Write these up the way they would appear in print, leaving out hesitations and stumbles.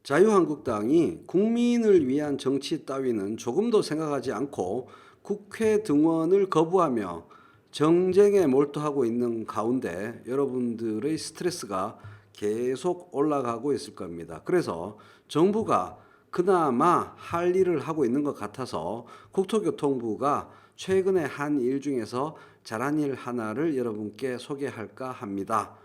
자유한국당이 국민을 위한 정치 따위는 조금도 생각하지 않고 국회 등원을 거부하며 정쟁에 몰두하고 있는 가운데 여러분들의 스트레스가 계속 올라가고 있을 겁니다. 그래서 정부가 그나마 할 일을 하고 있는 것 같아서 국토교통부가 최근에 한 일 중에서 잘한 일 하나를 여러분께 소개할까 합니다.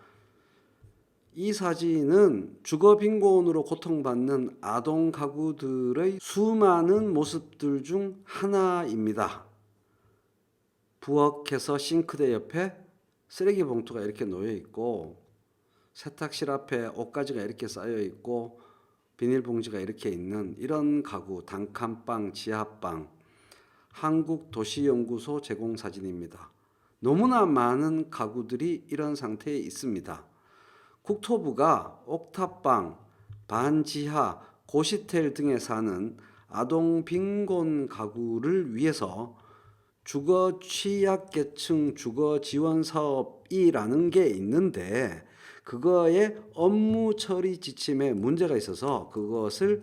이 사진은 주거 빈곤으로 고통받는 아동 가구들의 수많은 모습들 중 하나입니다. 부엌에서 싱크대 옆에 쓰레기 봉투가 이렇게 놓여 있고, 세탁실 앞에 옷가지가 이렇게 쌓여 있고, 비닐봉지가 이렇게 있는 이런 가구, 단칸방, 지하방, 한국도시연구소 제공 사진입니다. 너무나 많은 가구들이 이런 상태에 있습니다. 국토부가 옥탑방, 반지하, 고시텔 등에 사는 아동 빈곤 가구를 위해서 주거 취약계층 주거 지원 사업이라는 게 있는데, 그거에 업무 처리 지침에 문제가 있어서 그것을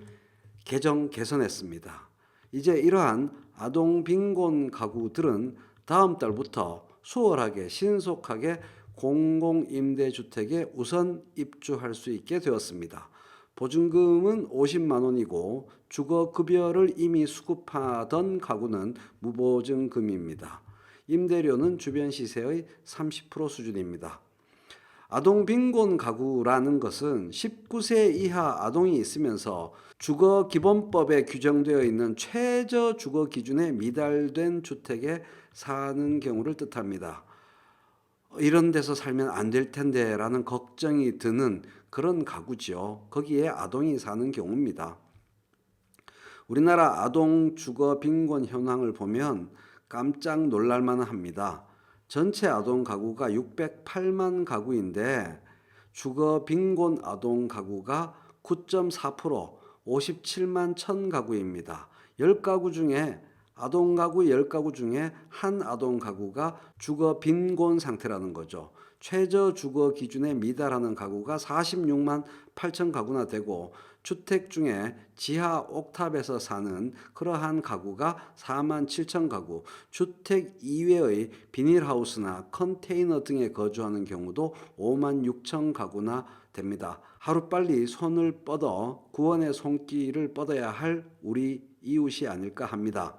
개선했습니다. 이제 이러한 아동 빈곤 가구들은 다음 달부터 수월하게 신속하게 공공임대주택에 우선 입주할 수 있게 되었습니다. 보증금은 50만 원이고 주거급여를 이미 수급하던 가구는 무보증금입니다. 임대료는 주변 시세의 30% 수준입니다. 아동 빈곤 가구라는 것은 19세 이하 아동이 있으면서 주거기본법에 규정되어 있는 최저 주거 기준에 미달된 주택에 사는 경우를 뜻합니다. 이런 데서 살면 안 될 텐데 라는 걱정이 드는 그런 가구죠. 거기에 아동이 사는 경우입니다. 우리나라 아동 주거 빈곤 현황을 보면 깜짝 놀랄만 합니다. 전체 아동 가구가 608만 가구인데 주거 빈곤 아동 가구가 9.4%, 57만 1000 가구입니다. 10가구 중에 아동 가구 10가구 중에 한 아동 가구가 주거 빈곤 상태라는 거죠. 최저 주거 기준에 미달하는 가구가 46만 8천 가구나 되고, 주택 중에 지하 옥탑에서 사는 그러한 가구가 4만 7천 가구, 주택 이외의 비닐하우스나 컨테이너 등에 거주하는 경우도 5만 6천 가구나 됩니다. 하루빨리 손을 뻗어 구원의 손길을 뻗어야 할 우리 이웃이 아닐까 합니다.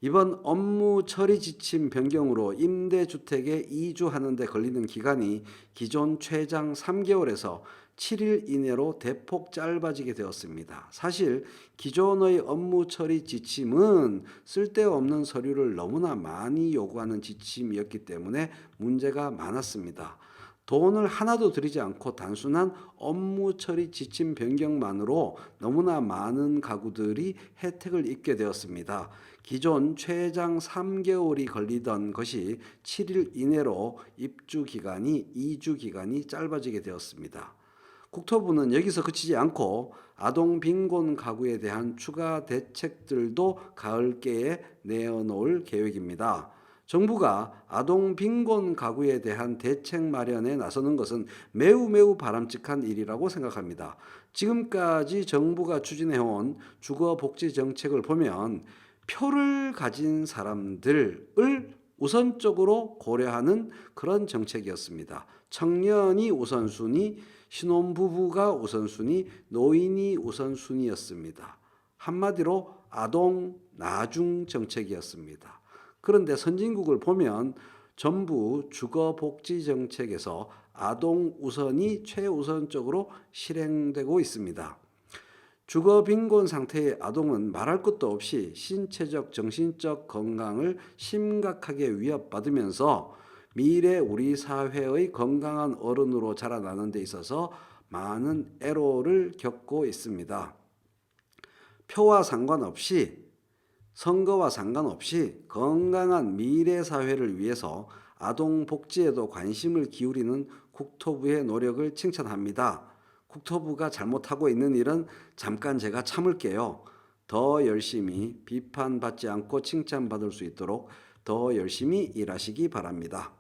이번 업무 처리 지침 변경으로 임대주택에 이주하는 데 걸리는 기간이 기존 최장 3개월에서 7일 이내로 대폭 짧아지게 되었습니다. 사실 기존의 업무 처리 지침은 쓸데없는 서류를 너무나 많이 요구하는 지침이었기 때문에 문제가 많았습니다. 돈을 하나도 들이지 않고 단순한 업무 처리 지침 변경만으로 너무나 많은 가구들이 혜택을 입게 되었습니다. 기존 최장 3개월이 걸리던 것이 7일 이내로 입주 기간이 2주 기간이 짧아지게 되었습니다. 국토부는 여기서 그치지 않고 아동 빈곤 가구에 대한 추가 대책들도 가을께에 내어놓을 계획입니다. 정부가 아동 빈곤 가구에 대한 대책 마련에 나서는 것은 매우 바람직한 일이라고 생각합니다. 지금까지 정부가 추진해온 주거복지 정책을 보면 표를 가진 사람들을 우선적으로 고려하는 그런 정책이었습니다. 청년이 우선순위, 신혼부부가 우선순위, 노인이 우선순위였습니다. 한마디로 아동 나중 정책이었습니다. 그런데 선진국을 보면 전부 주거복지 정책에서 아동 우선이 최우선적으로 실행되고 있습니다. 주거 빈곤 상태의 아동은 말할 것도 없이 신체적, 정신적 건강을 심각하게 위협받으면서 미래 우리 사회의 건강한 어른으로 자라나는 데 있어서 많은 애로를 겪고 있습니다. 표와 상관없이, 선거와 상관없이 건강한 미래 사회를 위해서 아동 복지에도 관심을 기울이는 국토부의 노력을 칭찬합니다. 국토부가 잘못하고 있는 일은 잠깐 제가 참을게요. 더 열심히 비판받지 않고 칭찬받을 수 있도록 더 열심히 일하시기 바랍니다.